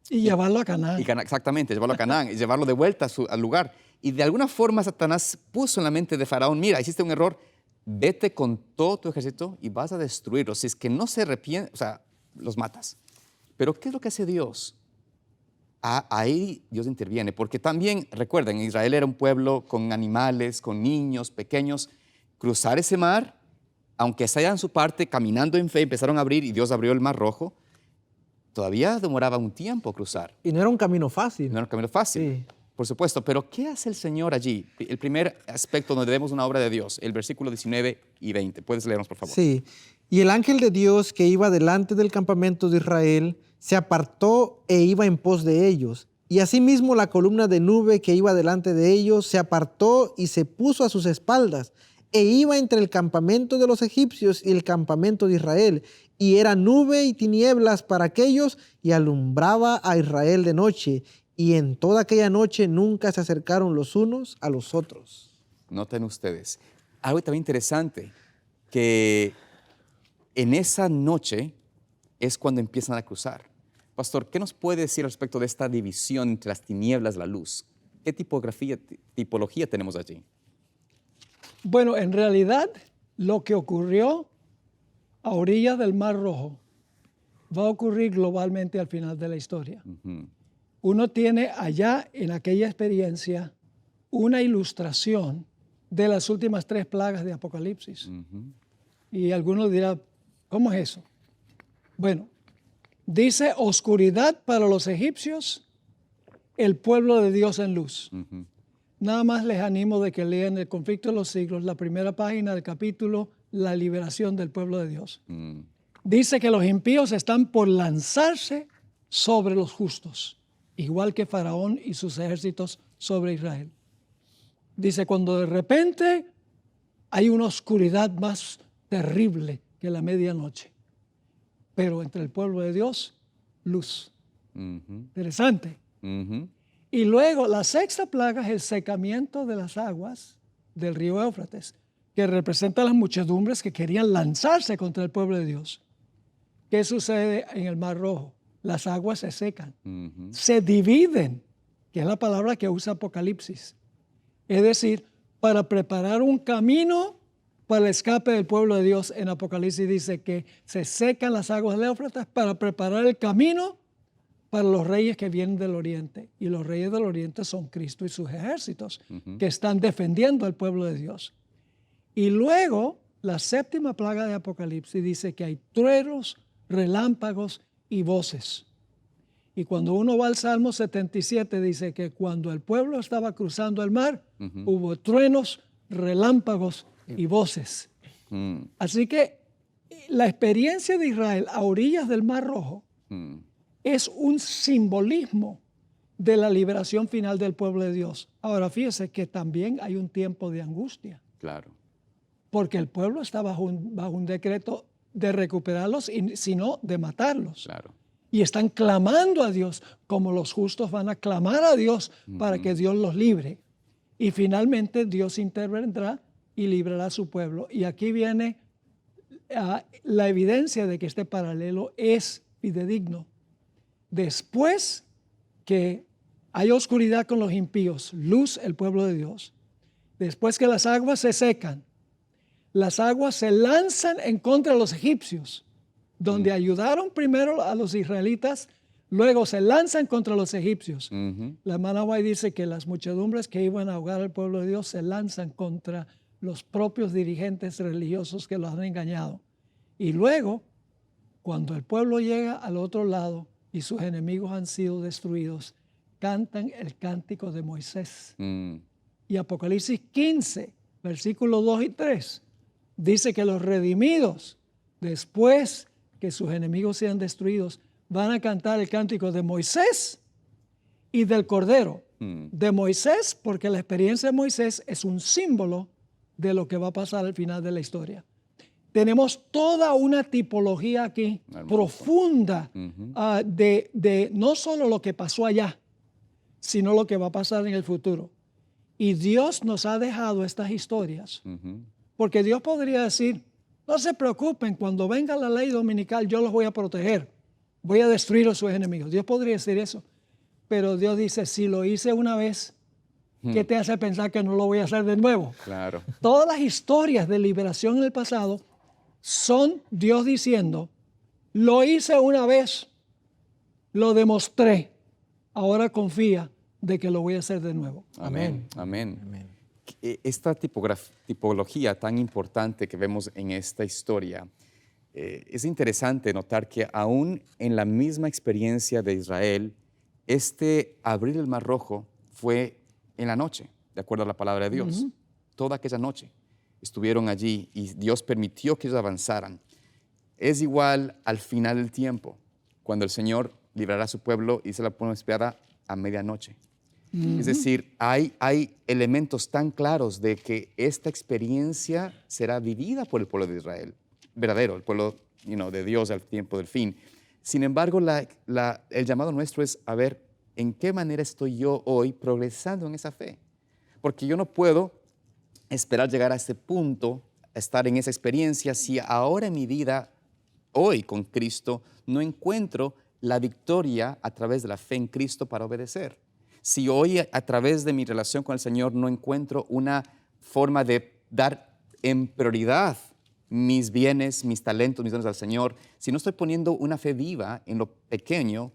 Y llevarlo a Canaán. Exactamente, llevarlo a Canaán y llevarlo de vuelta al lugar. Y de alguna forma Satanás puso en la mente de Faraón, mira, hiciste un error, vete con todo tu ejército y vas a destruirlos. Si es que no se arrepienten, o sea, los matas. Pero ¿qué es lo que hace Dios? Ahí Dios interviene, porque también, recuerden, Israel era un pueblo con animales, con niños pequeños. Cruzar ese mar, aunque se hayan su parte, caminando en fe, empezaron a abrir y Dios abrió el mar rojo, todavía demoraba un tiempo cruzar. Y no era un camino fácil. No era un camino fácil, Sí. por supuesto. Pero ¿qué hace el Señor allí? El primer aspecto donde vemos una obra de Dios, el versículo 19 y 20. ¿Puedes leernos, por favor? Sí. Y el ángel de Dios que iba delante del campamento de Israel se apartó e iba en pos de ellos. Y asimismo la columna de nube que iba delante de ellos se apartó y se puso a sus espaldas e iba entre el campamento de los egipcios y el campamento de Israel. Y era nube y tinieblas para aquellos y alumbraba a Israel de noche. Y en toda aquella noche nunca se acercaron los unos a los otros. Noten ustedes, algo también interesante, que en esa noche es cuando empiezan a cruzar. Pastor, ¿qué nos puede decir respecto de esta división entre las tinieblas y la luz? ¿Qué tipología tenemos allí? Bueno, en realidad lo que ocurrió a orillas del Mar Rojo va a ocurrir globalmente al final de la historia. Uno tiene allá en aquella experiencia una ilustración de las últimas 3 plagas de Apocalipsis. Y algunos dirán, ¿cómo es eso? Bueno, dice oscuridad para los egipcios, el pueblo de Dios en luz. Nada más les animo de que lean El conflicto de los siglos, la primera página del capítulo, la liberación del pueblo de Dios. Dice que los impíos están por lanzarse sobre los justos, igual que Faraón y sus ejércitos sobre Israel. Dice, cuando de repente hay una oscuridad más terrible que la medianoche, pero entre el pueblo de Dios, luz. Interesante. Y luego la 6ª plaga es el secamiento de las aguas del río Éufrates, que representa las muchedumbres que querían lanzarse contra el pueblo de Dios. ¿Qué sucede en el Mar Rojo? Las aguas se secan, se dividen, que es la palabra que usa Apocalipsis. Es decir, para preparar un camino para el escape del pueblo de Dios. En Apocalipsis dice que se secan las aguas del Éufrates para preparar el camino para los reyes que vienen del oriente. Y los reyes del oriente son Cristo y sus ejércitos, que están defendiendo al pueblo de Dios. Y luego, la 7ª plaga de Apocalipsis dice que hay truenos, relámpagos y voces. Y cuando uno va al Salmo 77, dice que cuando el pueblo estaba cruzando el mar, hubo truenos, relámpagos y voces. Así que la experiencia de Israel a orillas del Mar Rojo es un simbolismo de la liberación final del pueblo de Dios. Ahora fíjese que también hay un tiempo de angustia. Claro. Porque el pueblo está bajo un decreto de recuperarlos, sino de matarlos. Claro. Y están clamando a Dios, como los justos van a clamar a Dios para que Dios los libre. Y finalmente Dios intervendrá y librará a su pueblo. Y aquí viene la evidencia de que este paralelo es fidedigno. Después que hay oscuridad con los impíos, luz el pueblo de Dios. Después que las aguas se secan, las aguas se lanzan en contra de los egipcios, donde ayudaron primero a los israelitas, luego se lanzan contra los egipcios. La hermana White dice que las muchedumbres que iban a ahogar al pueblo de Dios se lanzan contra los propios dirigentes religiosos que los han engañado. Y luego, cuando el pueblo llega al otro lado y sus enemigos han sido destruidos, cantan el cántico de Moisés. Y Apocalipsis 15, versículos 2 y 3, dice que los redimidos, después que sus enemigos sean destruidos, van a cantar el cántico de Moisés y del Cordero. De Moisés, porque la experiencia de Moisés es un símbolo de lo que va a pasar al final de la historia. Tenemos toda una tipología aquí Hermoso. profunda de no solo lo que pasó allá, sino lo que va a pasar en el futuro. Y Dios nos ha dejado estas historias, porque Dios podría decir, no se preocupen, cuando venga la ley dominical yo los voy a proteger, voy a destruir a sus enemigos. Dios podría decir eso, pero Dios dice, si lo hice una vez, ¿qué te hace pensar que no lo voy a hacer de nuevo? Claro. Todas las historias de liberación en el pasado son Dios diciendo, lo hice una vez, lo demostré, ahora confía de que lo voy a hacer de nuevo. Amén. Amén. Esta tipología tan importante que vemos en esta historia, es interesante notar que aún en la misma experiencia de Israel, abrir el Mar Rojo fue en la noche, de acuerdo a la palabra de Dios. Toda aquella noche estuvieron allí y Dios permitió que ellos avanzaran. Es igual al final del tiempo, cuando el Señor librará a su pueblo y se la pone esperada a medianoche. Es decir, hay elementos tan claros de que esta experiencia será vivida por el pueblo de Israel, verdadero, el pueblo de Dios al tiempo del fin. Sin embargo, el llamado nuestro es a ver en qué manera estoy yo hoy progresando en esa fe. Porque yo no puedo esperar llegar a ese punto, estar en esa experiencia, si ahora en mi vida, hoy con Cristo, no encuentro la victoria a través de la fe en Cristo para obedecer. Si hoy a través de mi relación con el Señor no encuentro una forma de dar en prioridad mis bienes, mis talentos, mis dones al Señor, si no estoy poniendo una fe viva en lo pequeño,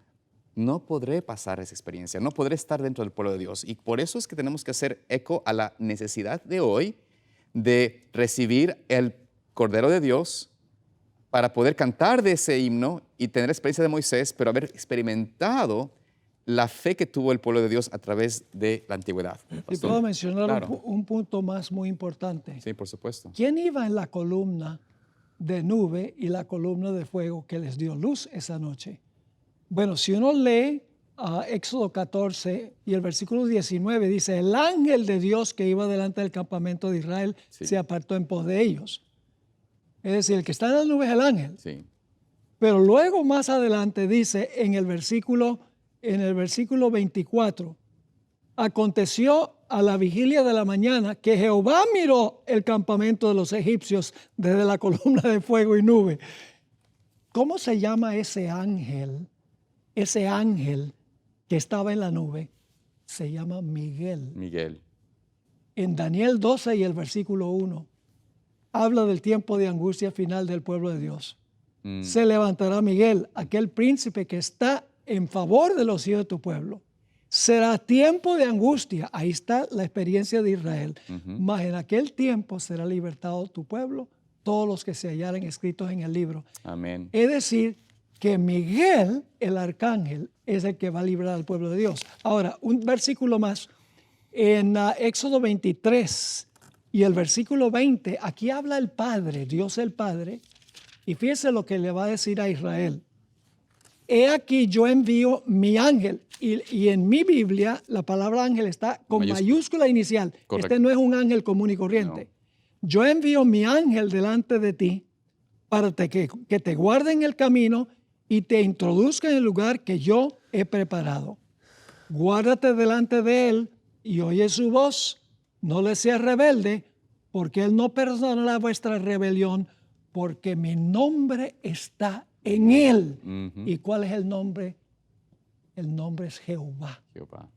no podré pasar esa experiencia, no podré estar dentro del pueblo de Dios. Y por eso es que tenemos que hacer eco a la necesidad de hoy de recibir el Cordero de Dios para poder cantar de ese himno y tener experiencia de Moisés, pero haber experimentado la fe que tuvo el pueblo de Dios a través de la antigüedad. Y puedo mencionar Claro. un punto más muy importante. Sí, por supuesto. ¿Quién iba en la columna de nube y la columna de fuego que les dio luz esa noche? Bueno, si uno lee Éxodo 14 y el versículo 19, dice, el ángel de Dios que iba delante del campamento de Israel se apartó en pos de ellos. Es decir, el que está en la nube es el ángel. Sí. Pero luego más adelante dice en el versículo 24, aconteció a la vigilia de la mañana que Jehová miró el campamento de los egipcios desde la columna de fuego y nube. ¿Cómo se llama ese ángel? Ese ángel que estaba en la nube se llama Miguel. Miguel. En Daniel 12 y el versículo 1 habla del tiempo de angustia final del pueblo de Dios. Se levantará Miguel, aquel príncipe que está en favor de los hijos de tu pueblo. Será tiempo de angustia. Ahí está la experiencia de Israel. Mas en aquel tiempo será libertado tu pueblo, todos los que se hallaren escritos en el libro. Amén. Es decir, que Miguel, el arcángel, es el que va a librar al pueblo de Dios. Ahora, un versículo más. En Éxodo 23 y el versículo 20, aquí habla el Padre, Dios el Padre, y fíjese lo que le va a decir a Israel. He aquí yo envío mi ángel. Y en mi Biblia la palabra ángel está con mayúscula inicial. Correcto. Este no es un ángel común y corriente. No. Yo envío mi ángel delante de ti para que te guarde en el camino y te introduzca en el lugar que yo he preparado. Guárdate delante de él y oye su voz. No le seas rebelde, porque él no perdonará vuestra rebelión, porque mi nombre está en él. ¿Y cuál es el nombre? El nombre es Jehová. Jehová.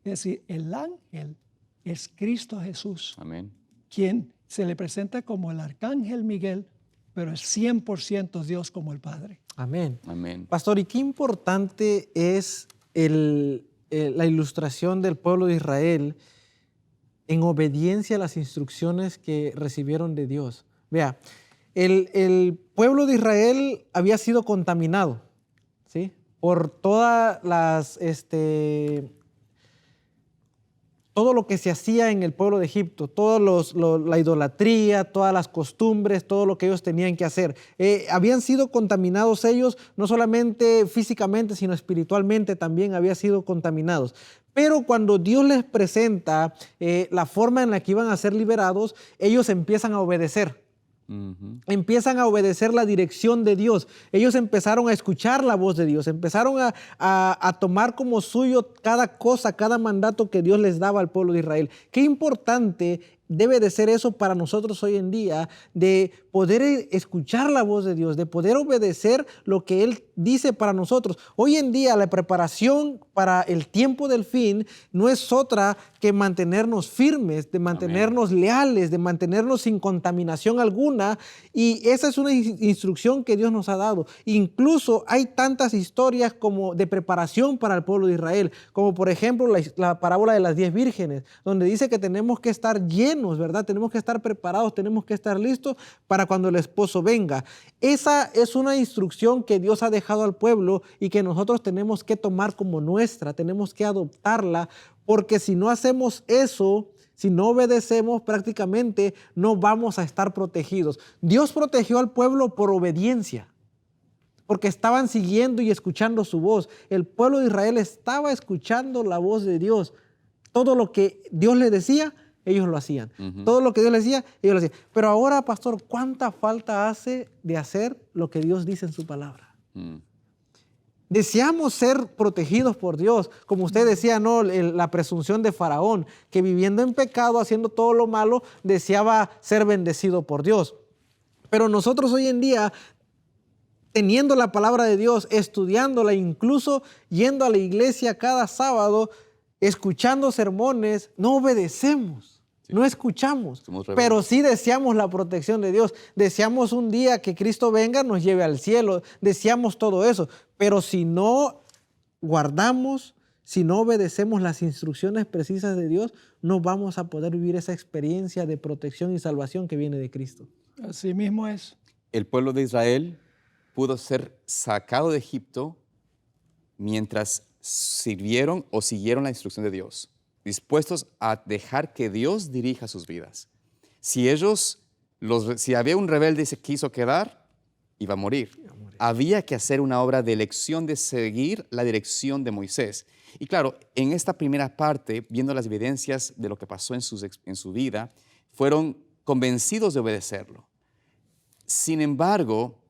Es decir, el ángel es Cristo Jesús. Amén. Quien se le presenta como el arcángel Miguel, pero es 100% Dios como el Padre. Amén. Amén. Pastor, ¿y qué importante es la ilustración del pueblo de Israel en obediencia a las instrucciones que recibieron de Dios? Vea, el pueblo de Israel había sido contaminado, ¿sí?, por todas las todo lo que se hacía en el pueblo de Egipto, toda la idolatría, todas las costumbres, todo lo que ellos tenían que hacer. Habían sido contaminados ellos, no solamente físicamente, sino espiritualmente también habían sido contaminados. Pero cuando Dios les presenta la forma en la que iban a ser liberados, ellos empiezan a obedecer. Empiezan a obedecer la dirección de Dios. Ellos empezaron a escuchar la voz de Dios, empezaron a tomar como suyo cada cosa, cada mandato que Dios les daba al pueblo de Israel. Qué importante debe de ser eso para nosotros hoy en día, de poder escuchar la voz de Dios, de poder obedecer lo que Él dice para nosotros. Hoy en día la preparación para el tiempo del fin no es otra que mantenernos firmes, de mantenernos leales, de mantenernos sin contaminación alguna, y esa es una instrucción que Dios nos ha dado. Incluso hay tantas historias como de preparación para el pueblo de Israel, como por ejemplo la parábola de las 10 vírgenes, donde dice que tenemos que estar llenos, ¿verdad? Tenemos que estar preparados, tenemos que estar listos para cuando el esposo venga. Esa es una instrucción que Dios ha dejado al pueblo y que nosotros tenemos que tomar como nuestra, tenemos que adoptarla, porque si no hacemos eso, si no obedecemos, prácticamente no vamos a estar protegidos. Dios protegió al pueblo por obediencia, porque estaban siguiendo y escuchando su voz. El pueblo de Israel estaba escuchando la voz de Dios. Todo lo que Dios les decía, ellos lo hacían. Todo lo que Dios les decía, ellos lo hacían. Pero ahora, pastor, ¿cuánta falta hace de hacer lo que Dios dice en su palabra? Deseamos ser protegidos por Dios. Como usted decía, ¿no? La presunción de Faraón, que viviendo en pecado, haciendo todo lo malo, deseaba ser bendecido por Dios. Pero nosotros hoy en día, teniendo la palabra de Dios, estudiándola, incluso yendo a la iglesia cada sábado, escuchando sermones, no obedecemos, no escuchamos, pero sí deseamos la protección de Dios. Deseamos un día que Cristo venga, nos lleve al cielo, deseamos todo eso, pero si no guardamos, si no obedecemos las instrucciones precisas de Dios, no vamos a poder vivir esa experiencia de protección y salvación que viene de Cristo. Así mismo es. El pueblo de Israel pudo ser sacado de Egipto mientras sirvieron o siguieron la instrucción de Dios, dispuestos a dejar que Dios dirija sus vidas. Si había un rebelde y se quiso quedar, iba a morir. Había que hacer una obra de elección de seguir la dirección de Moisés. Y claro, en esta primera parte, viendo las evidencias de lo que pasó en su vida, fueron convencidos de obedecerlo. Sin embargo,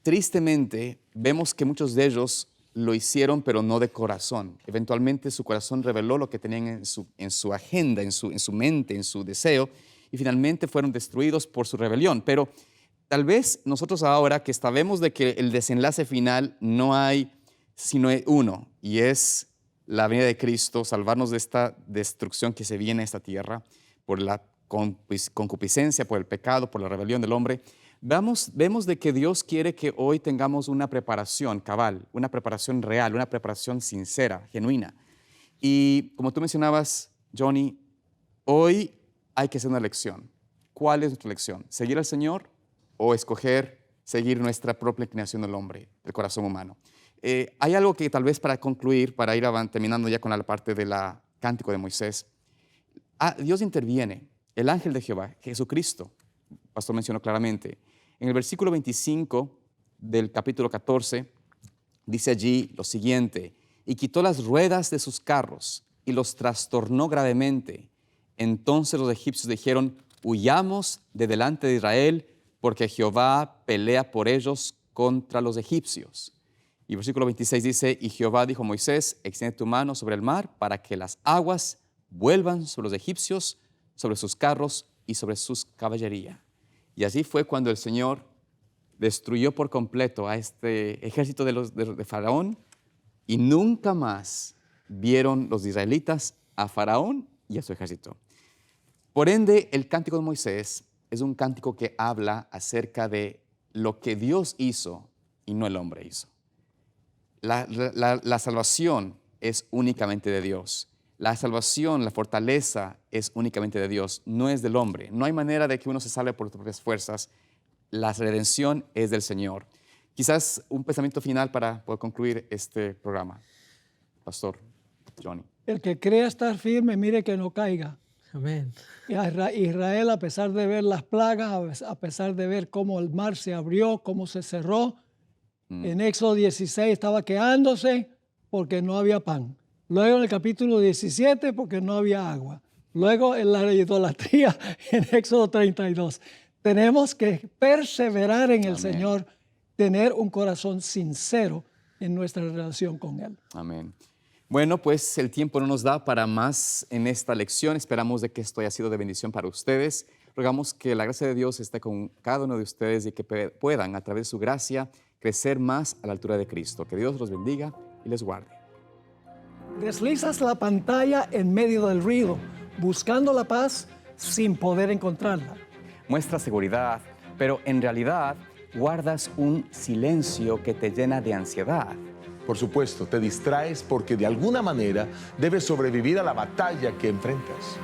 tristemente, vemos que muchos de ellos lo hicieron, pero no de corazón. Eventualmente su corazón reveló lo que tenían en su agenda, en su mente, en su deseo, y finalmente fueron destruidos por su rebelión. Pero tal vez nosotros ahora que sabemos de que el desenlace final no hay sino uno, y es la venida de Cristo, salvarnos de esta destrucción que se viene a esta tierra por la concupiscencia, por el pecado, por la rebelión del hombre. Vemos de que Dios quiere que hoy tengamos una preparación cabal, una preparación real, una preparación sincera, genuina. Y como tú mencionabas, Johnny, hoy hay que hacer una elección. ¿Cuál es nuestra elección? ¿Seguir al Señor o escoger seguir nuestra propia inclinación del hombre, del corazón humano? Hay algo que tal vez para concluir, para ir terminando ya con la parte del cántico de Moisés. Dios interviene, el ángel de Jehová, Jesucristo, el pastor mencionó claramente. En el versículo 25 del capítulo 14, dice allí lo siguiente: y quitó las ruedas de sus carros y los trastornó gravemente. Entonces los egipcios dijeron: huyamos de delante de Israel, porque Jehová pelea por ellos contra los egipcios. Y el versículo 26 dice: y Jehová dijo a Moisés: extiende tu mano sobre el mar para que las aguas vuelvan sobre los egipcios, sobre sus carros y sobre sus caballería. Y así fue cuando el Señor destruyó por completo a este ejército de Faraón, y nunca más vieron los israelitas a Faraón y a su ejército. Por ende, el cántico de Moisés es un cántico que habla acerca de lo que Dios hizo y no el hombre hizo. La salvación es únicamente de Dios. La salvación, la fortaleza es únicamente de Dios, no es del hombre. No hay manera de que uno se salve por sus propias fuerzas. La redención es del Señor. Quizás un pensamiento final para poder concluir este programa. Pastor Johnny. El que crea estar firme, mire que no caiga. Amén. Y a Israel, a pesar de ver las plagas, a pesar de ver cómo el mar se abrió, cómo se cerró, en Éxodo 16 estaba quejándose porque no había pan. Luego en el capítulo 17 porque no había agua. Luego en la idolatría en Éxodo 32. Tenemos que perseverar en el Señor, tener un corazón sincero en nuestra relación con Él. Amén. Bueno, pues el tiempo no nos da para más en esta lección. Esperamos de que esto haya sido de bendición para ustedes. Rogamos que la gracia de Dios esté con cada uno de ustedes y que puedan, a través de su gracia, crecer más a la altura de Cristo. Que Dios los bendiga y les guarde. Deslizas la pantalla en medio del ruido, buscando la paz sin poder encontrarla. Muestra seguridad, pero en realidad guardas un silencio que te llena de ansiedad. Por supuesto, te distraes porque de alguna manera debes sobrevivir a la batalla que enfrentas.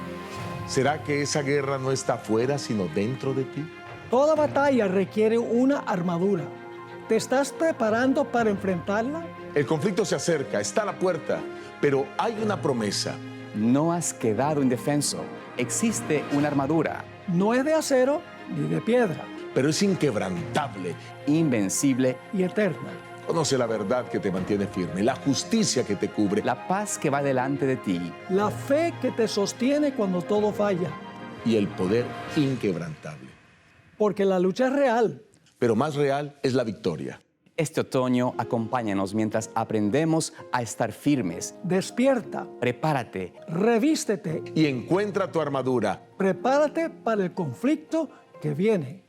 ¿Será que esa guerra no está afuera, sino dentro de ti? Toda batalla requiere una armadura. ¿Te estás preparando para enfrentarla? El conflicto se acerca, está a la puerta, pero hay una promesa. No has quedado indefenso. Existe una armadura No es de acero ni de piedra, Pero es inquebrantable. invencible, y eterna. Conoce la verdad que te mantiene firme, la justicia que te cubre la paz que va delante de ti, La fe que te sostiene cuando todo falla. y el poder inquebrantable. Porque la lucha es real. Pero más real es la victoria. Este otoño, acompáñanos mientras aprendemos a estar firmes. Despierta, Prepárate. revístete, Y encuentra tu armadura. prepárate para el conflicto que viene.